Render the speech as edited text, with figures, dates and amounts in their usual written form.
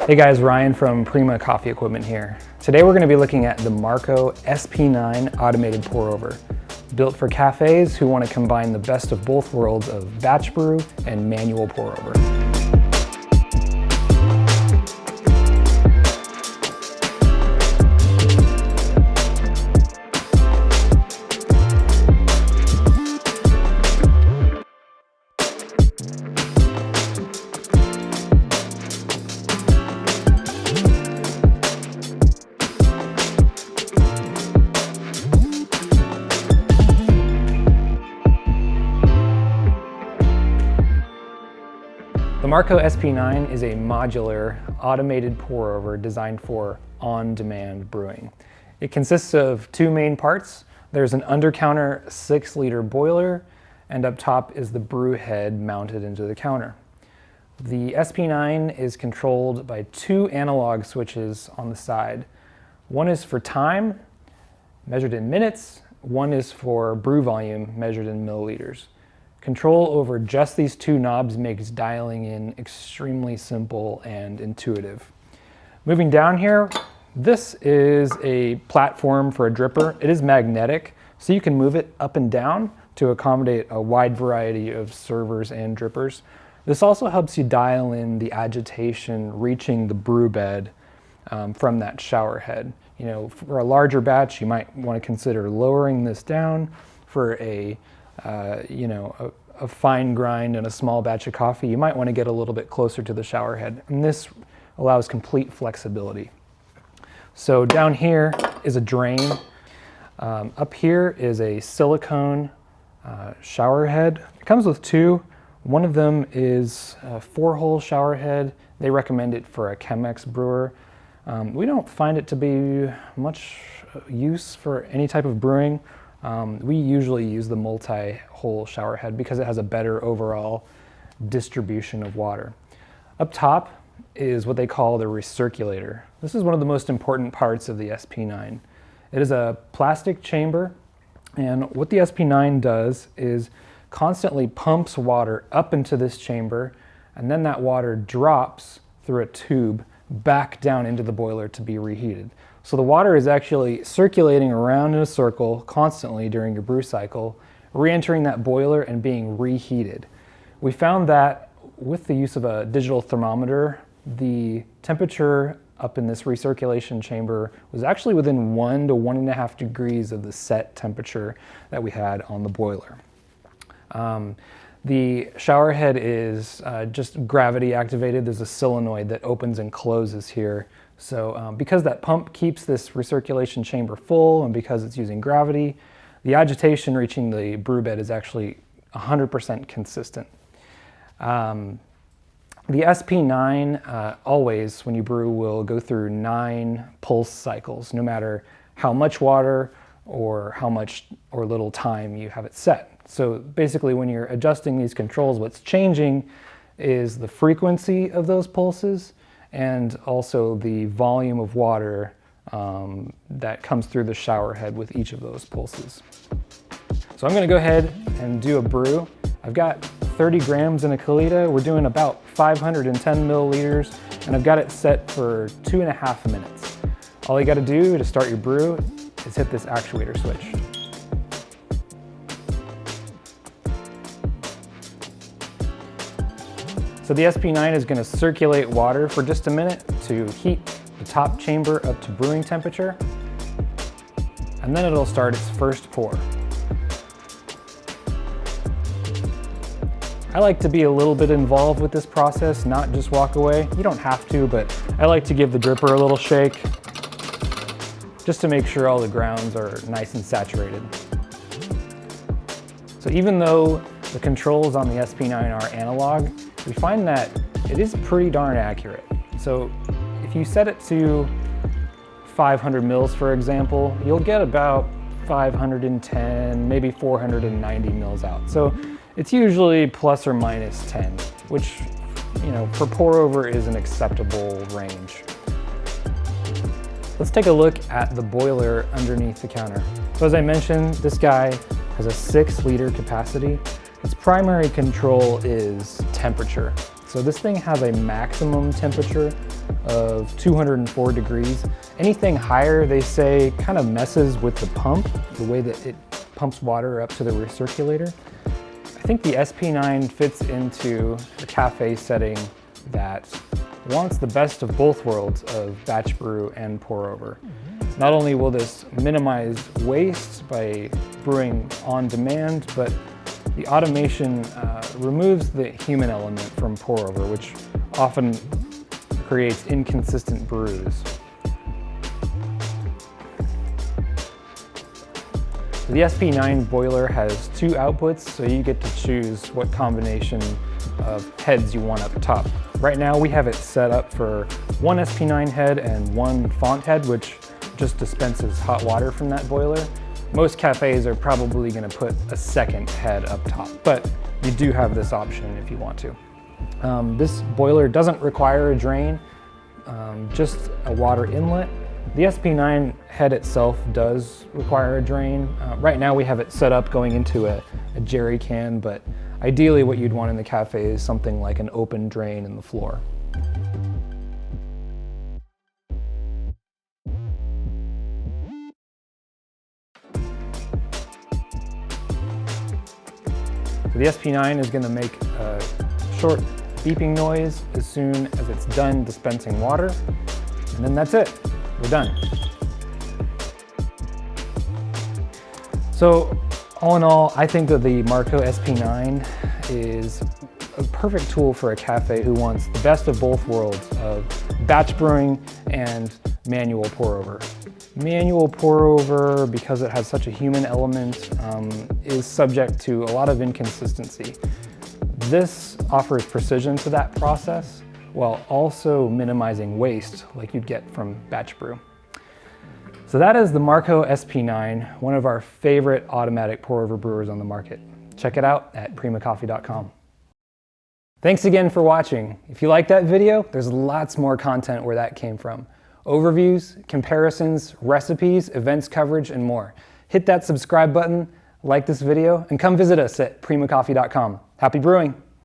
Hey guys, Ryan from Prima Coffee Equipment here. Today we're going to be looking at the Marco SP9 automated pour over, built for cafes who want to combine the best of both worlds of batch brew and manual pour over. The Marco SP9 is a modular, automated pour-over designed for on-demand brewing. It consists of two main parts. There's an undercounter 6-liter boiler, and up top is the brew head mounted into the counter. The SP9 is controlled by two analog switches on the side. One is for time, measured in minutes. One is for brew volume, measured in milliliters. Control over just these two knobs makes dialing in extremely simple and intuitive. Moving down here, this is a platform for a dripper. It is magnetic, so you can move it up and down to accommodate a wide variety of servers and drippers. This also helps you dial in the agitation reaching the brew bed from that shower head. You know, for a larger batch, you might want to consider lowering this down. For a fine grind and a small batch of coffee, you might want to get a little bit closer to the shower head. And this allows complete flexibility. So down here is a drain. Up here is a silicone shower head. It comes with two. One of them is a 4-hole shower head. They recommend it for a Chemex brewer. We don't find it to be much use for any type of brewing. We usually use the multi-hole shower head because it has a better overall distribution of water. Up top is what they call the recirculator. This is one of the most important parts of the SP9. It is a plastic chamber, and what the SP9 does is constantly pumps water up into this chamber, and then that water drops through a tube back down into the boiler to be reheated. So the water is actually circulating around in a circle constantly during your brew cycle, re-entering that boiler and being reheated. We found that with the use of a digital thermometer, the temperature up in this recirculation chamber was actually within 1 to 1.5 degrees of the set temperature that we had on the boiler. The shower head is just gravity activated. There's a solenoid that opens and closes here. So because that pump keeps this recirculation chamber full and because it's using gravity, the agitation reaching the brew bed is actually 100% consistent. The SP9 always, when you brew, will go through 9 pulse cycles, no matter how much water or how much or little time you have it set. So basically when you're adjusting these controls, what's changing is the frequency of those pulses and also the volume of water that comes through the shower head with each of those pulses. So I'm gonna go ahead and do a brew. I've got 30 grams in a Kalita. We're doing about 510 milliliters, and I've got it set for 2.5 minutes. All you gotta do to start your brew is hit this actuator switch. So the SP9 is going to circulate water for just a minute to heat the top chamber up to brewing temperature, and then it'll start its first pour. I like to be a little bit involved with this process, not just walk away. You don't have to, but I like to give the dripper a little shake just to make sure all the grounds are nice and saturated. So even though the controls on the SP9 are analog, we find that it is pretty darn accurate. So if you set it to 500 mils, for example, you'll get about 510, maybe 490 mils out. So it's usually plus or minus 10, which, you know, for pour over is an acceptable range. Let's take a look at the boiler underneath the counter. So as I mentioned, this guy has a 6-liter capacity. Its primary control is temperature. So this thing has a maximum temperature of 204 degrees. Anything higher, they say, kind of messes with the pump, the way that it pumps water up to the recirculator. I think the SP9 fits into a cafe setting that wants the best of both worlds of batch brew and pour over. Not only will this minimize waste by brewing on demand, but the automation removes the human element from pour over, which often creates inconsistent brews. The SP9 boiler has 2 outputs, so you get to choose what combination of heads you want up top. Right now we have it set up for 1 SP9 head and 1 font head, which just dispenses hot water from that boiler. Most cafes are probably going to put a second head up top, but you do have this option if you want to. This boiler doesn't require a drain, just a water inlet. The SP9 head itself does require a drain. Right now we have it set up going into a jerry can, but ideally what you'd want in the cafe is something like an open drain in the floor. So the SP9 is going to make a short beeping noise as soon as it's done dispensing water, and then that's it. We're done. So all in all, I think that the Marco SP9 is a perfect tool for a cafe who wants the best of both worlds of batch brewing and manual pour over. Manual pour over, because it has such a human element, is subject to a lot of inconsistency. This offers precision to that process while also minimizing waste like you'd get from batch brew. So that is the Marco SP9, one of our favorite automatic pour over brewers on the market. Check it out at primacoffee.com. Thanks again for watching. If you liked that video, there's lots more content where that came from. Overviews, comparisons, recipes, events coverage, and more. Hit that subscribe button, like this video, and come visit us at primacoffee.com. Happy brewing!